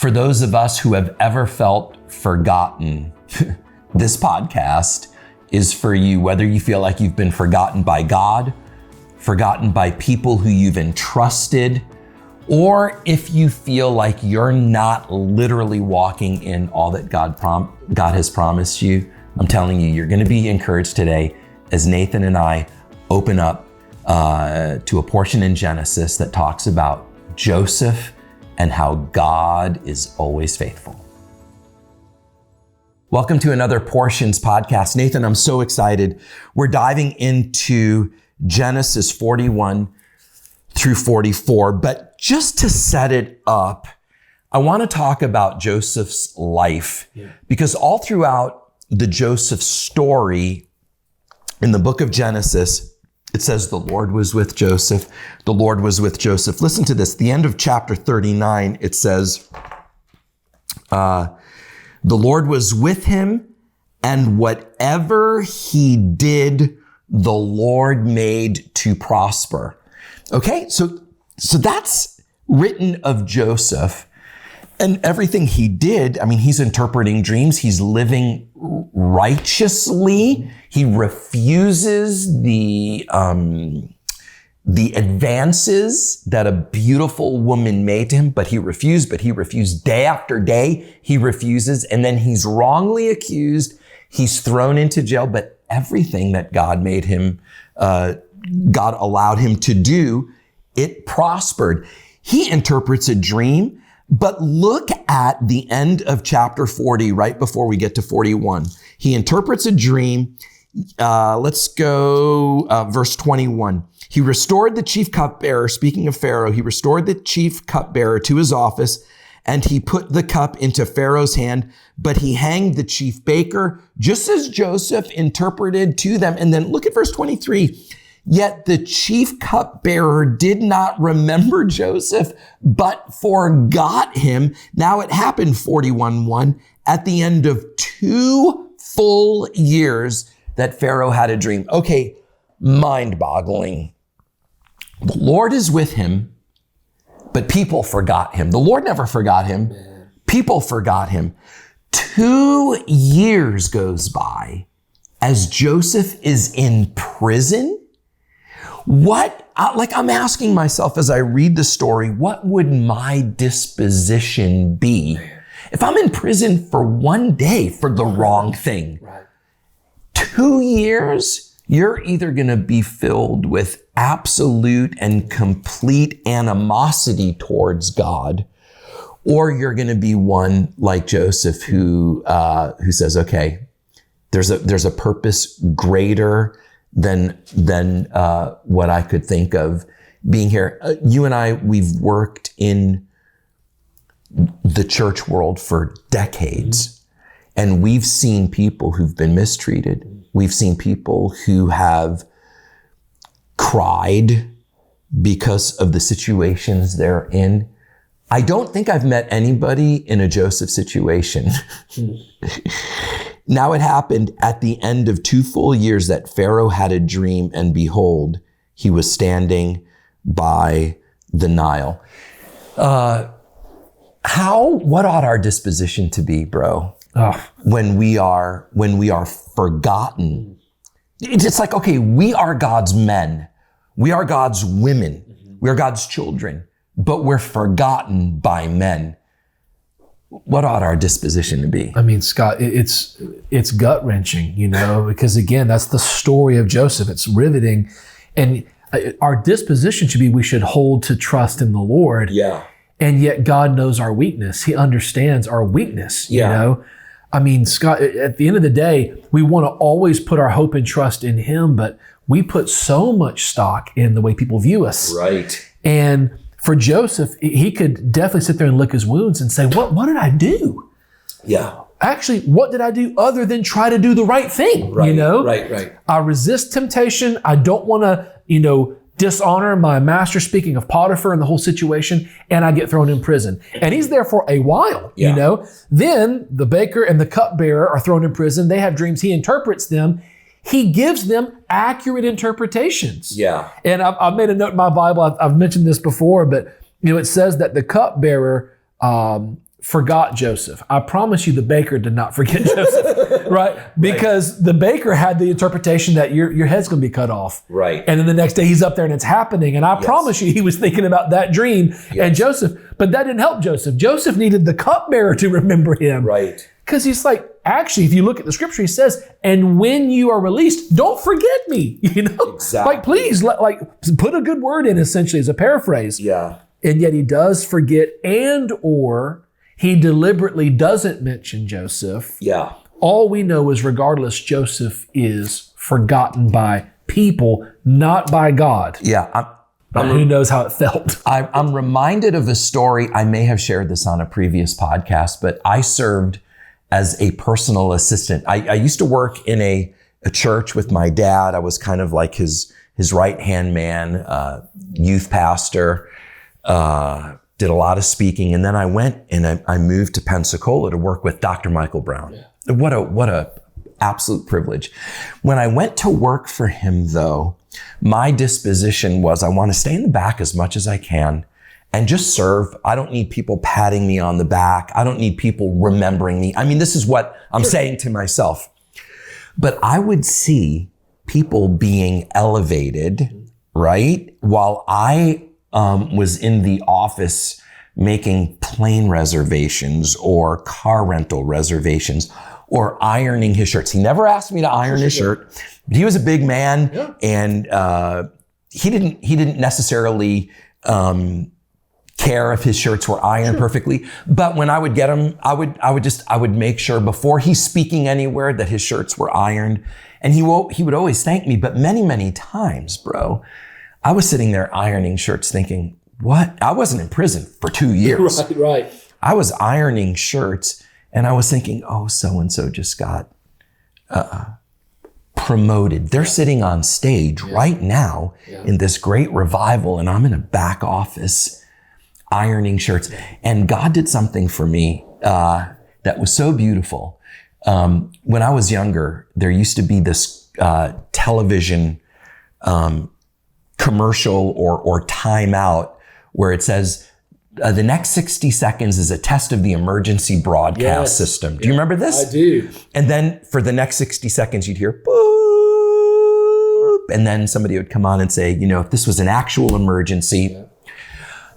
For those of us who have ever felt forgotten, this podcast is for you, whether you feel like you've been forgotten by God, forgotten by people who you've entrusted, or if you feel like you're not literally walking in all that God has promised you. I'm telling you, you're gonna be encouraged today as Nathan and I open up to a portion in Genesis that talks about Joseph and how God is always faithful. Welcome to another Portions podcast. Nathan, I'm so excited. We're diving into Genesis 41 through 44, but just to set it up, I want to talk about Joseph's life because all throughout the Joseph story in the book of Genesis, it says the Lord was with Joseph. The Lord was with Joseph. Listen to this. The end of chapter 39, it says, the Lord was with him, and whatever he did, the Lord made to prosper. Okay, so that's written of Joseph and everything he did. I mean, he's interpreting dreams. He's living righteously. He refuses the advances that a beautiful woman made to him, but he refused day after day. He refuses, and then he's wrongly accused. He's thrown into jail, but everything that God made him, God allowed him to do, it prospered. He interprets a dream, but look at the end of chapter 40, right before we get to 41. He interprets a dream. Let's go verse 21. He restored the chief cupbearer, speaking of Pharaoh, he restored the chief cupbearer to his office, and he put the cup into Pharaoh's hand, but he hanged the chief baker, just as Joseph interpreted to them. And then look at verse 23. Yet the chief cupbearer did not remember Joseph, but forgot him. Now it happened 41:1 at the end of 2 full years that Pharaoh had a dream. Okay, mind-boggling. The Lord is with him, but people forgot him. The Lord never forgot him. People forgot him. 2 years goes by as Joseph is in prison. I'm asking myself as I read the story, what would my disposition be if I'm in prison for 1 day for the wrong thing? 2 years, you're either going to be filled with absolute and complete animosity towards God, or you're going to be one like Joseph who says, okay, there's a purpose greater than what I could think of being here. You and I, we've worked in the church world for decades, and we've seen people who've been mistreated. We've seen people who have cried because of the situations they're in. I don't think I've met anybody in a Joseph situation. Now it happened at the end of 2 full years that Pharaoh had a dream, and behold, he was standing by the Nile. What ought our disposition to be, bro? When we are forgotten? It's like, okay, we are God's men. We are God's women. We are God's children, but we're forgotten by men. What ought our disposition to be? I mean, Scott, it's gut-wrenching, because again, that's the story of Joseph. It's riveting. And our disposition should be, we should hold to trust in the Lord. Yeah. And yet God knows our weakness. He understands our weakness, you know? I mean, Scott, at the end of the day, we want to always put our hope and trust in him, but we put so much stock in the way people view us. Right. And for Joseph, he could definitely sit there and lick his wounds and say, what did I do? Yeah. Actually, what did I do other than try to do the right thing? Right. Right. I resist temptation. I don't want to, dishonor my master, speaking of Potiphar and the whole situation, and I get thrown in prison. And he's there for a while, Then the baker and the cupbearer are thrown in prison. They have dreams. He interprets them. He gives them accurate interpretations. Yeah. And I've made a note in my Bible. I've mentioned this before, but it says that the cupbearer forgot Joseph. I promise you the baker did not forget Joseph, right? Because the baker had the interpretation that your head's going to be cut off. Right. And then the next day he's up there and it's happening. And I promise you he was thinking about that dream and Joseph, but that didn't help Joseph. Joseph needed the cupbearer to remember him. Right. Because he's like, actually, if you look at the scripture, he says, and when you are released, don't forget me. Exactly. Like, please, like put a good word in, essentially, as a paraphrase. Yeah. And yet he does forget, and or he deliberately doesn't mention Joseph. Yeah. All we know is regardless, Joseph is forgotten by people, not by God. Yeah. But who knows how it felt? I'm reminded of a story. I may have shared this on a previous podcast, but I served as a personal assistant. I used to work in a church with my dad. I was kind of like his right-hand man, youth pastor, did a lot of speaking. And then I went and I moved to Pensacola to work with Dr. Michael Brown. Yeah. What a absolute privilege. When I went to work for him though, my disposition was I want to stay in the back as much as I can and just serve. I don't need people patting me on the back. I don't need people remembering me. I mean, this is what I'm saying to myself. But I would see people being elevated, right? While I was in the office making plane reservations or car rental reservations or ironing his shirts. He never asked me to iron his shirt. But he was a big man and he didn't necessarily care if his shirts were ironed perfectly. But when I would get them, I would make sure before he's speaking anywhere that his shirts were ironed. And he would always thank me. But many, many times, bro, I was sitting there ironing shirts thinking, what? I wasn't in prison for 2 years. Right. I was ironing shirts and I was thinking, oh, so-and-so just got promoted. They're sitting on stage right now in this great revival and I'm in a back office ironing shirts. And God did something for me that was so beautiful. When I was younger, there used to be this television commercial or timeout where it says, the next 60 seconds is a test of the emergency broadcast system. Do you remember this? I do. And then for the next 60 seconds, you'd hear boop. And then somebody would come on and say, if this was an actual emergency,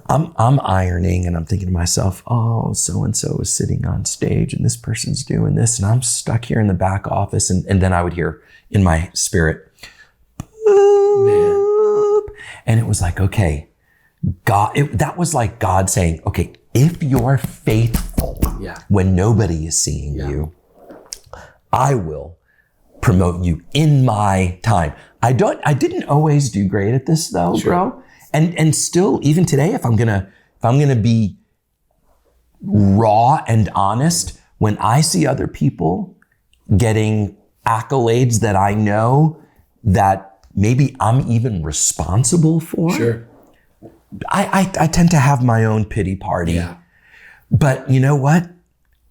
I'm ironing and I'm thinking to myself, oh, so-and-so is sitting on stage and this person's doing this and I'm stuck here in the back office. And then I would hear in my spirit, boop. And it was like, okay, God, that was like God saying, okay, if you're faithful when nobody is seeing you, I will promote you in my time. I didn't always do great at this though, bro. And still, even today, if I'm gonna be raw and honest, when I see other people getting accolades that I know that maybe I'm even responsible for, I tend to have my own pity party. Yeah. But you know what?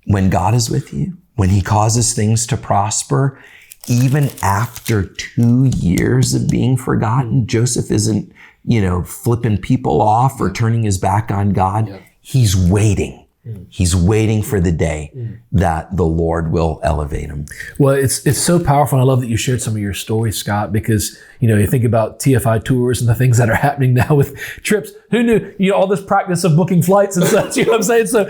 When God is with you, when he causes things to prosper, even after 2 years of being forgotten, Joseph isn't, flipping people off or turning his back on God. Yeah. He's waiting. He's waiting for the day that the Lord will elevate him. Well, it's so powerful. And I love that you shared some of your stories, Scott, because, you think about TFI tours and the things that are happening now with trips. Who knew, all this practice of booking flights and such, you know what I'm saying? So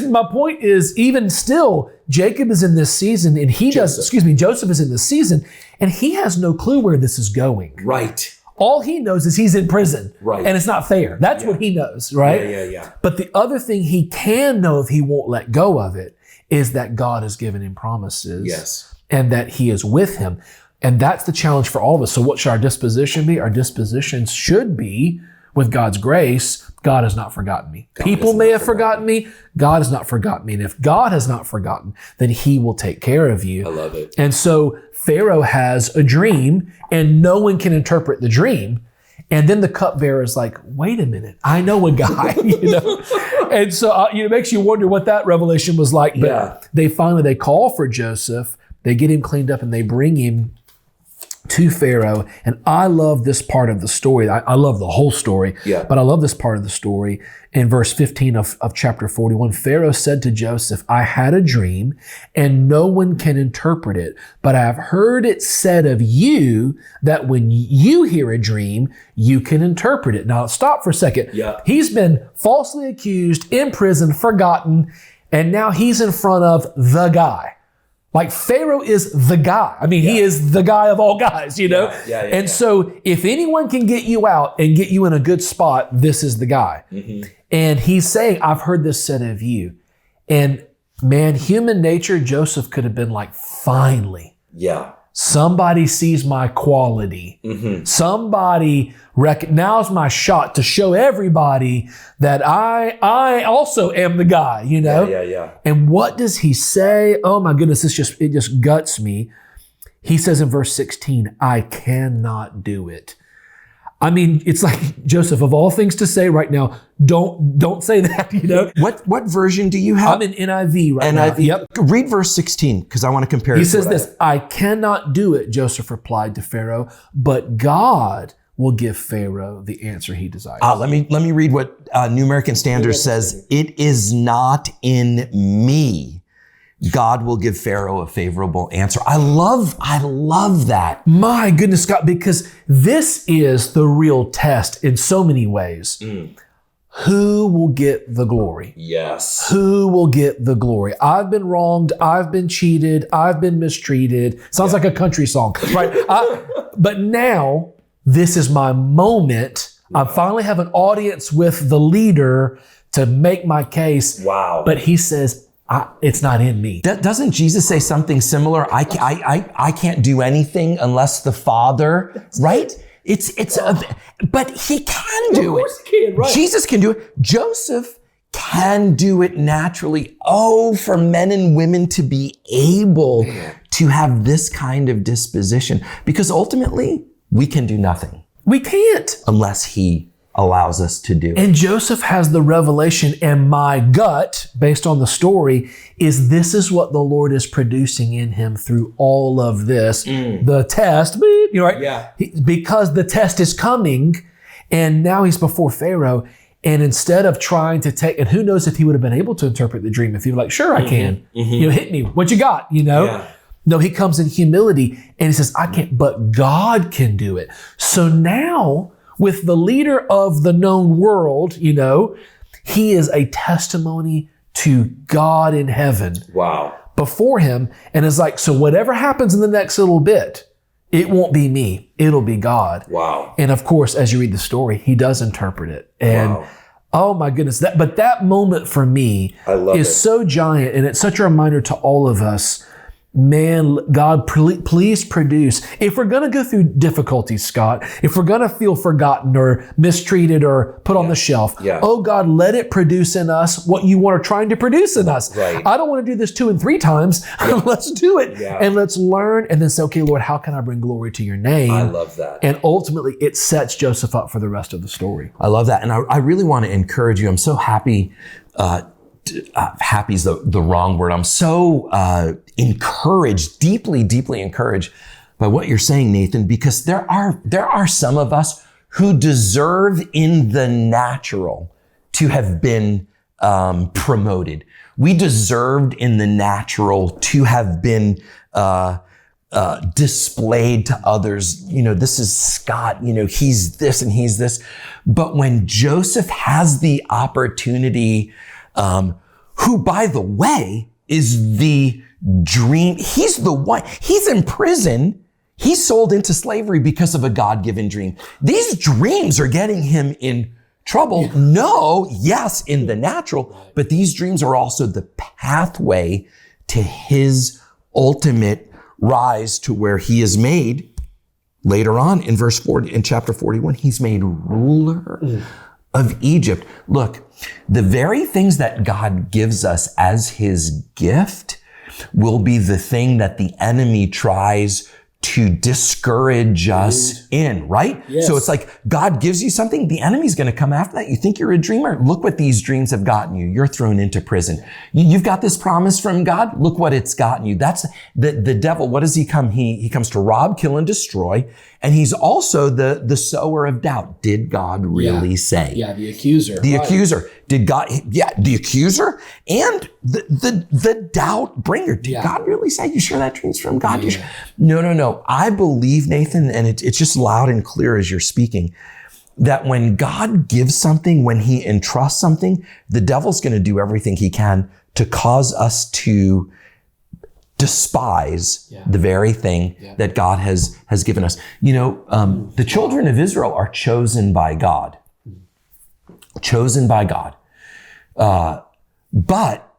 my point is, even still, Jacob is in this season and Joseph is in this season and he has no clue where this is going. Right. All he knows is he's in prison. Right. And it's not fair. That's what he knows, right? Yeah. But the other thing he can know if he won't let go of it is that God has given him promises. Yes. And that he is with him. And that's the challenge for all of us. So what should our disposition be? Our disposition should be, with God's grace, God has not forgotten me. People may have forgotten me. God has not forgotten me. And if God has not forgotten, then he will take care of you. I love it. And so Pharaoh has a dream and no one can interpret the dream. And then the cupbearer is like, wait a minute, I know a guy, And so, it makes you wonder what that revelation was like. But they call for Joseph, they get him cleaned up and they bring him to Pharaoh. And I love this part of the story. I love the whole story, but I love this part of the story. In verse 15 of chapter 41, Pharaoh said to Joseph, I had a dream and no one can interpret it, but I have heard it said of you that when you hear a dream, you can interpret it. Now stop for a second. He's been falsely accused, in prison, forgotten, and now he's in front of the guy. Like Pharaoh is the guy. I mean, he is the guy of all guys, you know? So if anyone can get you out and get you in a good spot, this is the guy. And he's saying, I've heard this said of you. And man, human nature, Joseph could have been like, finally. Somebody sees my quality. Somebody now's my shot to show everybody that I also am the guy, you know? And what does he say? Oh my goodness, it just guts me. He says in verse 16, I cannot do it. I mean, it's like, Joseph, of all things to say right now, don't say that, you know? What version do you have? I'm in NIV right now. Yep. Read verse 16, because I want to compare it. He says this, I cannot do it, Joseph replied to Pharaoh, but God will give Pharaoh the answer he desires. Let me read what New American Standard says. It is not in me. God will give Pharaoh a favorable answer. I love that. My goodness, God, because this is the real test in so many ways. Who will get the glory? Yes. Who will get the glory? I've been wronged. I've been cheated. I've been mistreated. Sounds like a country song, right? But now this is my moment. I finally have an audience with the leader to make my case. Wow. But he says, it's not in me. Doesn't Jesus say something similar? I can't do anything unless the Father, right? But he can do it. Of course he can, right? Jesus can do it. Joseph can do it naturally. Oh, for men and women to be able to have this kind of disposition, because ultimately we can do nothing. We can't. Unless he allows us to do. And Joseph has the revelation, and my gut, based on the story, is this is what the Lord is producing in him through all of this. The test, you know, right? Because the test is coming, and now he's before Pharaoh, and instead of trying to take, and who knows if he would have been able to interpret the dream if he was like, sure, I can. You know, hit me. What you got? You know? No, he comes in humility, and he says, I can't, but God can do it. So now, with the leader of the known world, you know, he is a testimony to God in heaven. Wow. Before him. And it's like, so whatever happens in the next little bit, it won't be me. It'll be God. Wow. And of course, as you read the story, he does interpret it. And oh my goodness, but that moment for me is so giant. And it's such a reminder to all of us. Man, God, please produce. If we're going to go through difficulties, Scott, if we're going to feel forgotten or mistreated or put on the shelf, oh God, let it produce in us what you are trying to produce in us. I don't want to do this 2 and 3 times. Let's do it. And let's learn and then say, okay, Lord, how can I bring glory to your name? I love that. And ultimately, it sets Joseph up for the rest of the story. I love that. And I really want to encourage you. I'm so happy. Happy is the wrong word. I'm so encouraged, deeply, deeply encouraged by what you're saying, Nathan, because there are some of us who deserve in the natural to have been promoted. We deserved in the natural to have been displayed to others. You know, this is Scott, you know, he's this and he's this. But when Joseph has the opportunity, who, by the way, is the dream. He's the one. He's in prison. He's sold into slavery because of a God-given dream. These dreams are getting him in trouble. Yes, in the natural, but these dreams are also the pathway to his ultimate rise to where he is made. Later on in verse 40, in chapter 41, he's made ruler of Egypt. Look, the very things that God gives us as his gift will be the thing that the enemy tries to discourage us in, right? Yes. So it's like God gives you something, the enemy's going to come after that. You think you're a dreamer? Look what these dreams have gotten you. You're thrown into prison. You've got this promise from God. Look what it's gotten you. That's the devil. What does he come? He comes to rob, kill, and destroy. And he's also the sower of doubt. Did God really say? Yeah, the accuser. The accuser. Did God, the accuser and the doubt bringer. Did God really say? You sure that dream's from God? You sure? No. I believe, Nathan, and it's just loud and clear as you're speaking, that when God gives something, when he entrusts something, the devil's going to do everything he can to cause us to despise the very thing that God has given us. The children of Israel are chosen by God. Chosen by God. But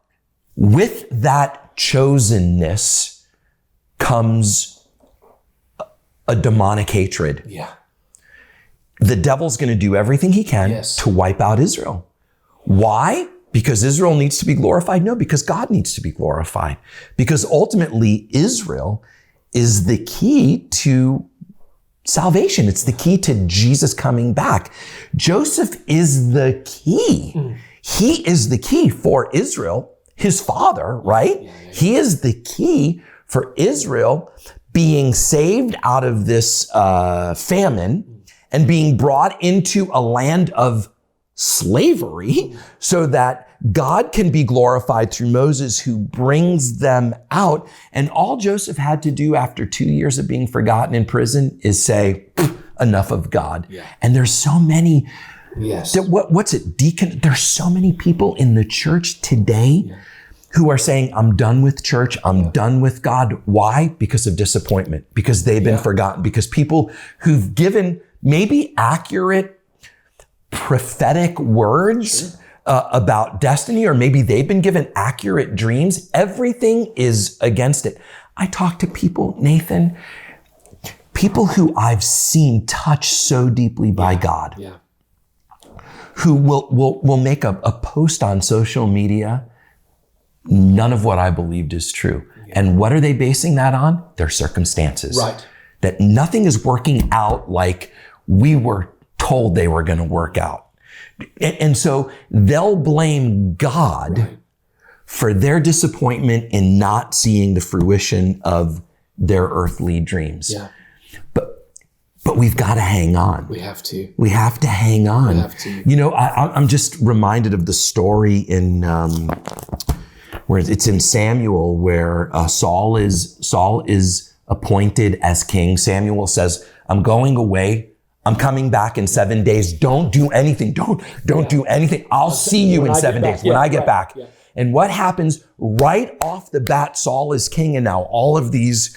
with that chosenness comes a demonic hatred. Yeah. The devil's going to do everything he can to wipe out Israel. Why? Because Israel needs to be glorified? No, because God needs to be glorified. Because ultimately, Israel is the key to salvation. It's the key to Jesus coming back. Joseph is the key. He is the key for Israel, his father, right? He is the key for Israel being saved out of this famine and being brought into a land of slavery so that God can be glorified through Moses, who brings them out. And all Joseph had to do after 2 years of being forgotten in prison is say, enough of God. And there's so many, there's so many people in the church today who are saying, I'm done with church. I'm done with God. Why? Because of disappointment, because they've been forgotten, because people who've given maybe accurate prophetic words about destiny, or maybe they've been given accurate dreams. Everything is against it. I talk to people, Nathan, people who I've seen touched so deeply by God, who will make a post on social media. None of what I believed is true. And what are they basing that on? Their circumstances. Right. That nothing is working out like we were told they were going to work out. And so they'll blame God for their disappointment in not seeing the fruition of their earthly dreams. But we've got to hang on. We have to. We have to hang on. We have to. You know, I'm just reminded of the story in where it's in Samuel, where Saul is appointed as king. Samuel says, I'm going away. I'm coming back in 7 days. Don't do anything. Don't do anything. I'll see you in 7 days when I get back. And what happens right off the bat? Saul is king, and now all of these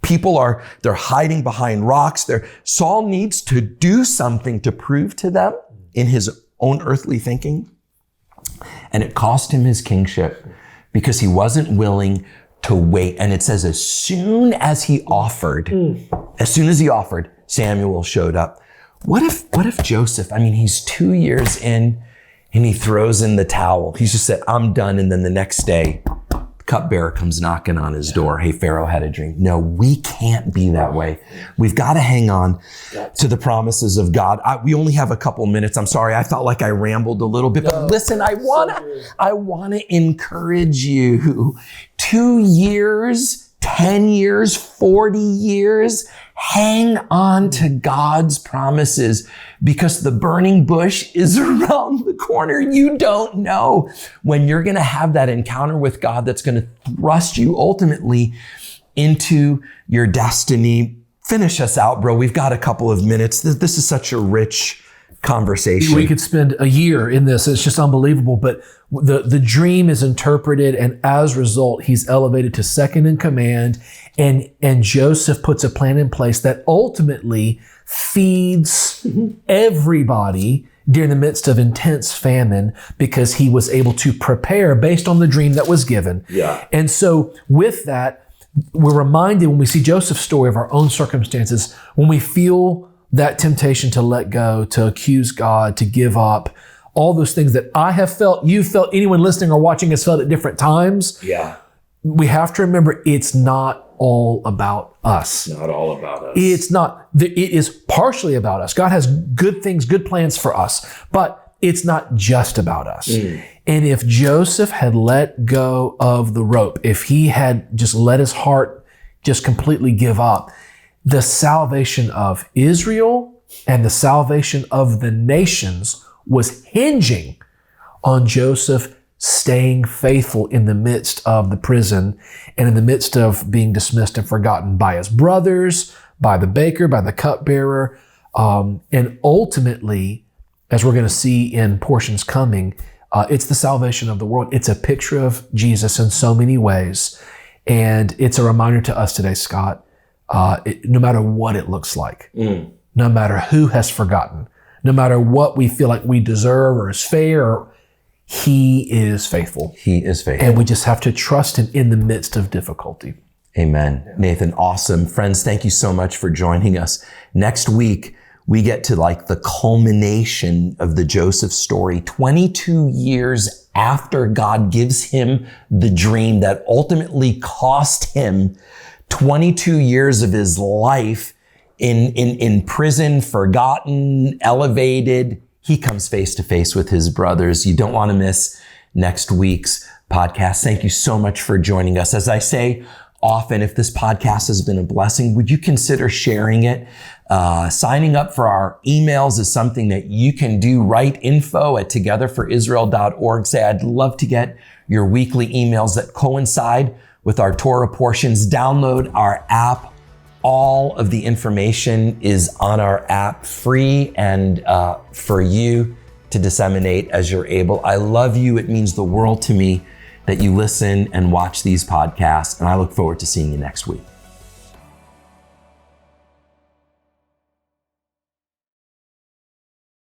people they're hiding behind rocks. Saul needs to do something to prove to them in his own earthly thinking. And it cost him his kingship because he wasn't willing to wait. And it says, as soon as he offered, Samuel showed up. What if Joseph, he's 2 years in and he throws in the towel. He's just said, I'm done. And then the next day, the cupbearer comes knocking on his door. Hey, Pharaoh had a dream. No, we can't be that way. We've got to hang on to the promises of God. We only have a couple minutes. I'm sorry. I felt like I rambled a little bit, but listen, I want to encourage you. 2 years, 10 years, 40 years, hang on to God's promises, because the burning bush is around the corner. You don't know when you're going to have that encounter with God that's going to thrust you ultimately into your destiny. Finish us out, bro. We've got a couple of minutes. This is such a rich conversation. We could spend a year in this. It's just unbelievable. But the dream is interpreted, and as a result, he's elevated to second in command. And Joseph puts a plan in place that ultimately feeds everybody during the midst of intense famine, because he was able to prepare based on the dream that was given. And so with that, we're reminded when we see Joseph's story of our own circumstances, when we feel that temptation to let go, to accuse God, to give up, all those things that I have felt, you felt, anyone listening or watching has felt at different times. We have to remember it's not all about us. Not all about us. It's not. It is partially about us. God has good things, good plans for us, but it's not just about us. And if Joseph had let go of the rope, if he had just let his heart just completely give up, the salvation of Israel and the salvation of the nations was hinging on Joseph staying faithful in the midst of the prison and in the midst of being dismissed and forgotten by his brothers, by the baker, by the cupbearer. And ultimately, as we're going to see in portions coming, it's the salvation of the world. It's a picture of Jesus in so many ways. And it's a reminder to us today, Scott, no matter what it looks like, no matter who has forgotten, no matter what we feel like we deserve or is fair, He is faithful. He is faithful. And we just have to trust Him in the midst of difficulty. Amen. Nathan, awesome. Friends, thank you so much for joining us. Next week, we get to like the culmination of the Joseph story, 22 years after God gives him the dream that ultimately cost him 22 years of his life in prison, forgotten, elevated. He comes face to face with his brothers. You don't want to miss next week's podcast. Thank you so much for joining us. As I say often, if this podcast has been a blessing, would you consider sharing it? Signing up for our emails is something that you can do. Write info@togetherforisrael.org. Say, I'd love to get your weekly emails that coincide with our Torah portions. Download our app. All of the information is on our app, free and for you to disseminate as you're able. I love you. It means the world to me that you listen and watch these podcasts, and I look forward to seeing you next week.